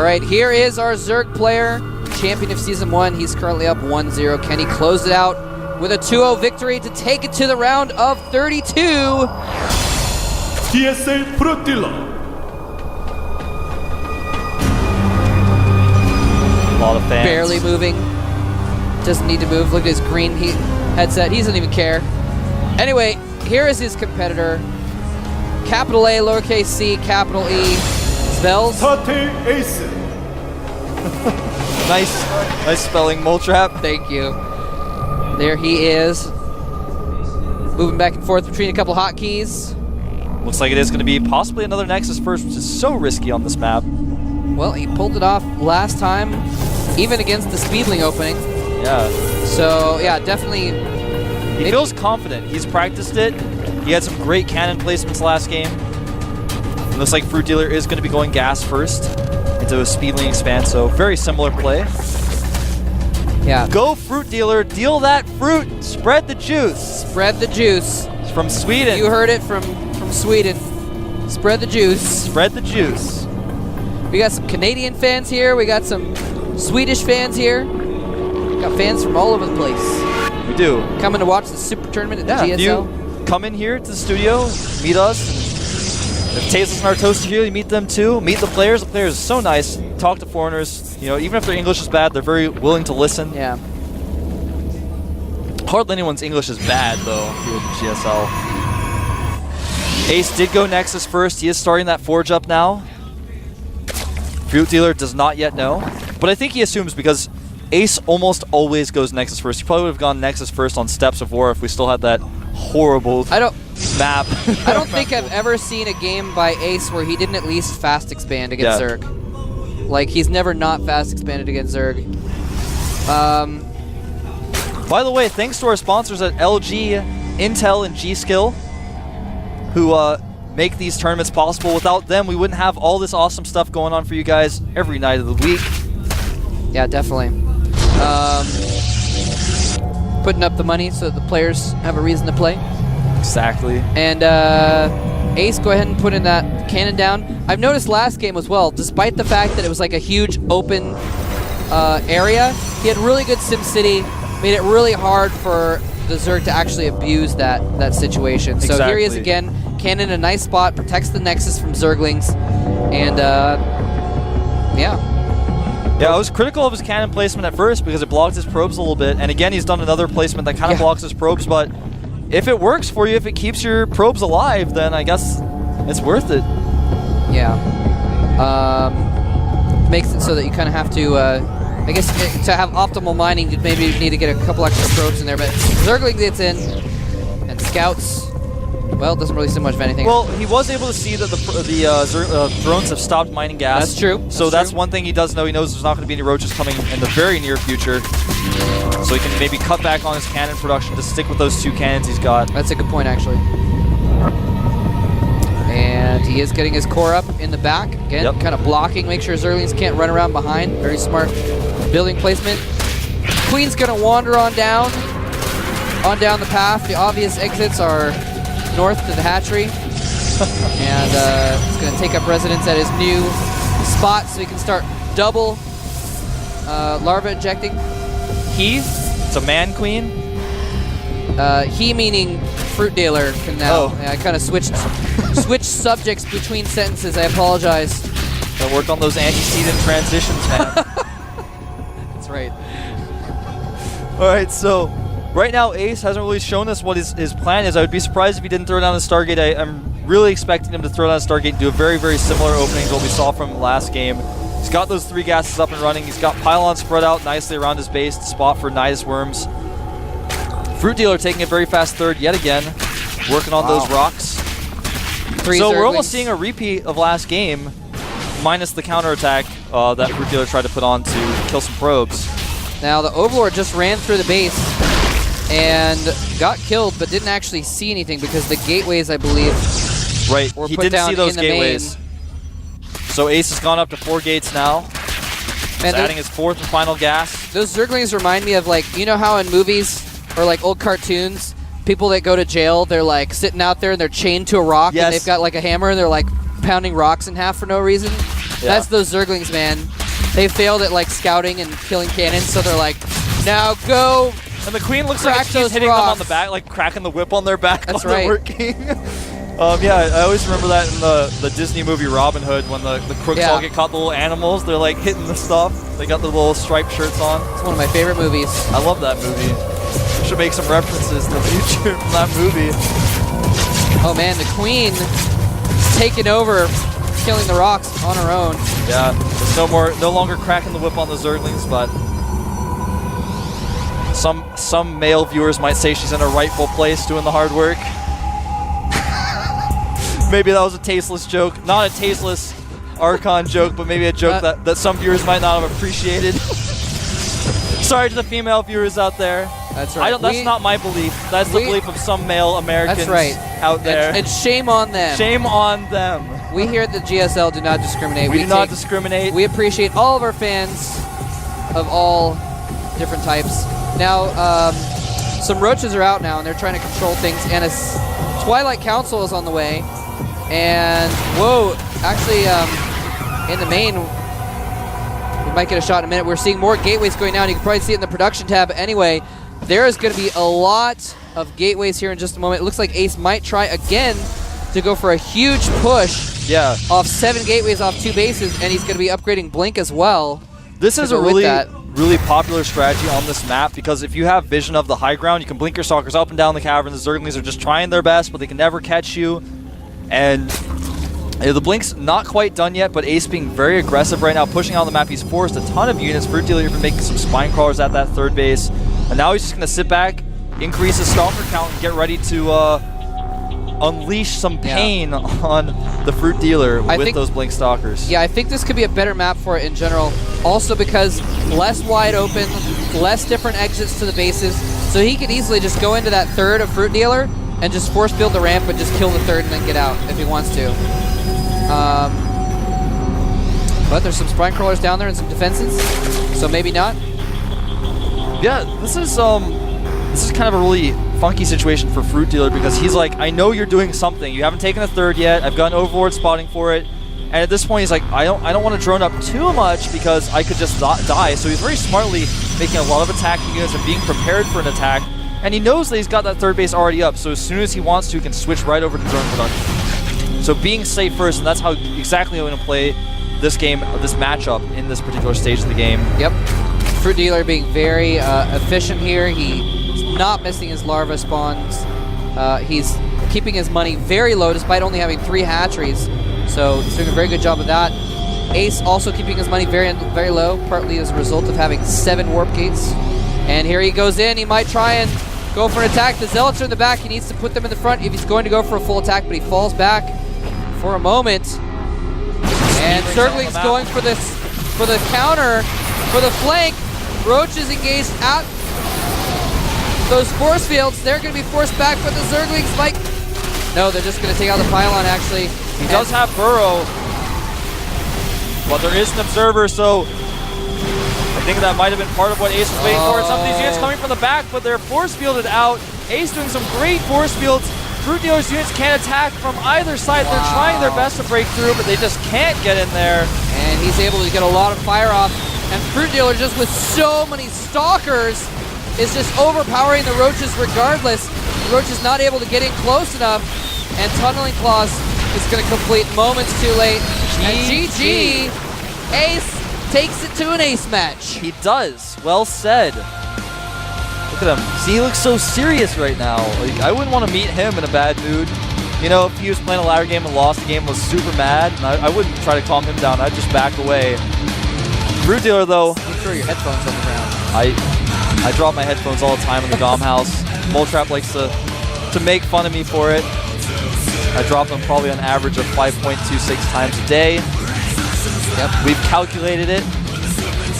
right, here is our Zerg player, champion of Season 1. He's currently up 1-0. Can he close it out with a 2-0 victory to take it to the round of 32? GSL FruitDealer. A lot of fans. Barely moving. Doesn't need to move. Look at his green headset. He doesn't even care. Anyway, here is his competitor. Capital A, lowercase c, capital E. Spells. Ace. Nice spelling, Moletrap. Thank you. There he is. Moving back and forth between a couple hotkeys. Looks like it is going to be possibly another Nexus first, which is so risky on this map. Well, he pulled it off last time, even against the Speedling opening. Yeah. So, yeah, definitely. He feels confident. He's practiced it. He had some great cannon placements last game. It looks like FruitDealer is going to be going gas first into a Speedling expand, so very similar play. Yeah. Go FruitDealer, deal that fruit, spread the juice. Spread the juice. It's from Sweden. You heard it from Sweden. Spread the juice. Spread the juice. We got some Canadian fans here. We got some Swedish fans here. Got fans from all over the place. We do. Coming to watch the Super Tournament at the GSL. If you come in here to the studio, meet us. If Tasteless and Artoast are here, you meet them too. Meet the players. The players are so nice. Talk to foreigners. You know, even if their English is bad, they're very willing to listen. Yeah. Hardly anyone's English is bad though here at the GSL. Ace did go Nexus first. He is starting that Forge up now. FruitDealer does not yet know, but I think he assumes because Ace almost always goes Nexus first. He probably would have gone Nexus first on Steps of War if we still had that horrible map. I don't think I've ever seen a game by Ace where he didn't at least fast expand against Zerg. Like, he's never not fast expanded against Zerg. By the way, thanks to our sponsors at LG, Intel, and G-Skill, who make these tournaments possible. Without them, we wouldn't have all this awesome stuff going on for you guys every night of the week. Yeah, definitely. Putting up the money so that the players have a reason to play. Exactly. And Ace, go ahead and put in that cannon down. I've noticed last game as well, despite the fact that it was like a huge open area, he had really good SimCity, made it really hard for the Zerg to actually abuse that situation. So here he is again, cannon in a nice spot, protects the Nexus from Zerglings, and yeah. Yeah, I was critical of his cannon placement at first because it blocked his probes a little bit, and again he's done another placement that kind of blocks his probes, but if it works for you, if it keeps your probes alive, then I guess it's worth it. Yeah. Makes it so that you kind of have to, I guess to have optimal mining, you maybe need to get a couple extra probes in there, but Zergling gets in, and Scouts, well, it doesn't really see much of anything. Well, he was able to see that the drones have stopped mining gas. That's true. So that's one thing he does know. He knows there's not going to be any roaches coming in the very near future. So he can maybe cut back on his cannon production to stick with those two cannons he's got. That's a good point, actually. And he is getting his core up in the back. Again, kind of blocking, make sure Zerglings can't run around behind. Very smart building placement. Queen's going to wander on down the path. The obvious exits are north to the hatchery. And he's going to take up residence at his new spot so he can start double larva injecting. He? It's a man queen? He meaning FruitDealer can now. Yeah, I kind of switched subjects between sentences. I apologize. Gotta work on those antecedent transitions, man. That's right. Alright, so right now Ace hasn't really shown us what his plan is. I would be surprised if he didn't throw down the Stargate. I'm really expecting him to throw down a Stargate and do a very, very similar opening to what we saw from last game. He's got those 3 gases up and running. He's got pylons spread out nicely around his base to spot for Nidus worms. FruitDealer taking a very fast third yet again, working on those rocks. So we're almost seeing a repeat of last game, minus the counterattack that FruitDealer tried to put on to kill some probes. Now the Overlord just ran through the base and got killed, but didn't actually see anything because the gateways, I believe, were he put didn't down see those in the gateways. So Ace has gone up to 4 gates now. He's adding his 4th and final gas. Those Zerglings remind me of, like, you know how in movies or like old cartoons, people that go to jail, they're like sitting out there and they're chained to a rock and they've got like a hammer and they're like pounding rocks in half for no reason. That's those Zerglings, man. They failed at like scouting and killing cannons, so they're like, now go. And the Queen looks like she's hitting them on the back, like cracking the whip on their back while they're working. Yeah, I always remember that in the Disney movie Robin Hood when the crooks all get caught, the little animals. They're like hitting the stuff. They got the little striped shirts on. It's one of my favorite movies. I love that movie. We should make some references to the future from that movie. Oh man, the Queen taking over, killing the rocks on her own. Yeah, there's no longer cracking the whip on the Zerglings, but some male viewers might say she's in her rightful place doing the hard work. Maybe that was a tasteless joke. Not a tasteless Archon joke, but maybe a joke that some viewers might not have appreciated. Sorry to the female viewers out there. That's right. That's not my belief. That's the belief of some male Americans out there. And shame on them. Shame on them. We here at the GSL do not discriminate. We do not discriminate. We appreciate all of our fans of all different types. Now, some roaches are out now, and they're trying to control things, and a Twilight Council is on the way. And, whoa, actually, in the main, we might get a shot in a minute. We're seeing more gateways going down. You can probably see it in the production tab. Anyway, there is going to be a lot of gateways here in just a moment. It looks like Ace might try again to go for a huge push off 7 gateways off 2 bases, and he's going to be upgrading Blink as well. This is a really popular strategy on this map because if you have vision of the high ground, you can blink your stalkers up and down the cavern. The Zerglings are just trying their best, but they can never catch you. And the Blink's not quite done yet, but Ace being very aggressive right now, pushing out the map. He's forced a ton of units. FruitDealer even making some spine crawlers at that 3rd base. And now he's just going to sit back, increase his stalker count, and get ready to unleash some pain on the FruitDealer with those Blink stalkers. Yeah, I think this could be a better map for it in general. Also because less wide open, less different exits to the bases. So he could easily just go into that 3rd of FruitDealer and just force build the ramp and just kill the 3rd and then get out if he wants to. But there's some spine crawlers down there and some defenses, so maybe not. Yeah, this is kind of a really funky situation for FruitDealer because he's like, I know you're doing something. You haven't taken a 3rd yet. I've got an Overlord spotting for it. And at this point, he's like, I don't want to drone up too much because I could just die. So he's very smartly making a lot of attacking units and being prepared for an attack. And he knows that he's got that 3rd base already up, so as soon as he wants to, he can switch right over to drone production. So being safe first, and that's how exactly I'm going to play this game, this matchup in this particular stage of the game. Yep. FruitDealer being very efficient here. He's not missing his larva spawns. He's keeping his money very low despite only having 3 hatcheries. So he's doing a very good job of that. Ace also keeping his money very, very low, partly as a result of having 7 warp gates. And here he goes in. He might try and go for an attack. The Zealots are in the back. He needs to put them in the front if he's going to go for a full attack, but he falls back for a moment. And Zergling's going for the counter, for the flank. Roach is engaged at those force fields. They're going to be forced back, but the Zerglings might... No, they're just going to take out the pylon, actually. He does have Burrow, but there is an observer, so I think that might have been part of what Ace was waiting for. Some of these units coming from the back, but they're force fielded out. Ace doing some great force fields. FruitDealer's units can't attack from either side. They're trying their best to break through, but they just can't get in there. And he's able to get a lot of fire off. And FruitDealer, just with so many stalkers, is just overpowering the Roaches regardless. The Roach is not able to get in close enough. And Tunneling Claws is going to complete moments too late. And GG, Ace takes it to an Ace match. He does. Well said. Look at him. See, he looks so serious right now. Like, I wouldn't want to meet him in a bad mood. You know, if he was playing a ladder game and lost the game, was super mad, and I wouldn't try to calm him down. I'd just back away. FruitDealer, though. You throw your headphones on the ground. I drop my headphones all the time in the Dom house. Moletrap likes to make fun of me for it. I drop them probably on average of 5.26 times a day. Yep. We've calculated it.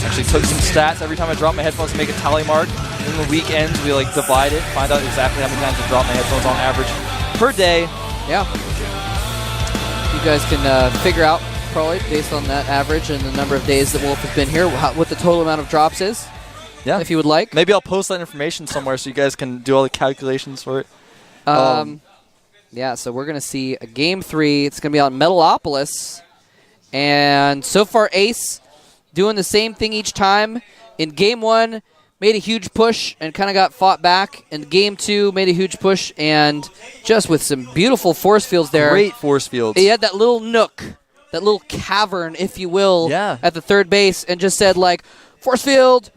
Actually took some stats. Every time I drop my headphones to make a tally mark. In the weekends, we like divide it, find out exactly how many times I drop my headphones on average per day. Yeah. You guys can figure out probably based on that average and the number of days that Wolf has been here, what the total amount of drops is. Yeah. If you would like. Maybe I'll post that information somewhere so you guys can do all the calculations for it. Yeah, so we're going to see a Game 3. It's going to be on Metalopolis. And so far, Ace doing the same thing each time. In Game 1, made a huge push and kind of got fought back. In Game 2, made a huge push and just with some beautiful force fields there. Great force fields. He had that little nook, that little cavern, if you will, at the third base and just said, like, force field,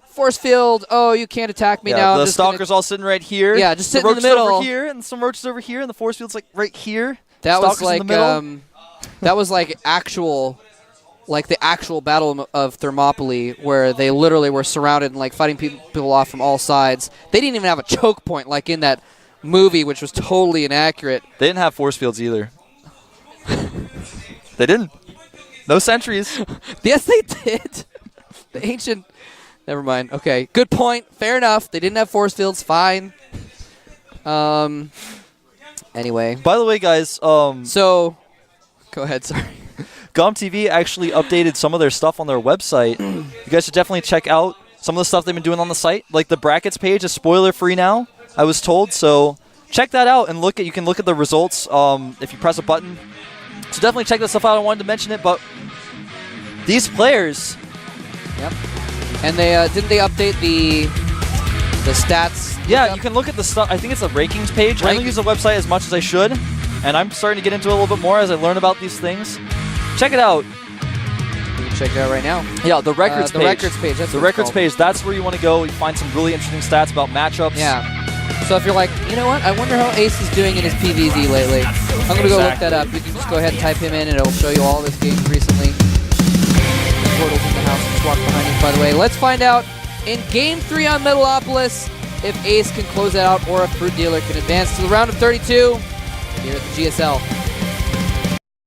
oh, you can't attack me now. The Stalker's all sitting right here. Yeah, just sitting in the middle. Over here, and some roaches over here, and the force field's like right here. That Stalker's was like in the middle. that was like the actual Battle of Thermopylae, where they literally were surrounded and like fighting people off from all sides. They didn't even have a choke point like in that movie, which was totally inaccurate. They didn't have force fields either. They didn't. No sentries. Yes, they did. The ancient... Never mind. Okay, good point. Fair enough. They didn't have force fields. Fine. Anyway. By the way, guys... So... Go ahead, sorry. GOMTV actually updated some of their stuff on their website. You guys should definitely check out some of the stuff they've been doing on the site. Like the brackets page is spoiler-free now, I was told. So check that out and you can look at the results if you press a button. So definitely check this stuff out. I wanted to mention it, but these players... Yep. And they didn't they update the stats? Yeah, you can look at the stuff. I think it's the rankings page. I don't use the website as much as I should, and I'm starting to get into it a little bit more as I learn about these things. Check it out. You can check it out right now. Yeah, the records page. The records page. That's the records page. That's where you want to go. You find some really interesting stats about matchups. Yeah. So if you're like, you know what? I wonder how Ace is doing in his PvZ lately. I'm going to go look that up. You can just go ahead and type him in, and it'll show you all of his games recently. Portal's in the house. Just walk behind us, by the way. Let's find out in Game 3 on Metalopolis if Ace can close it out or if FruitDealer can advance to the round of 32 here at the GSL.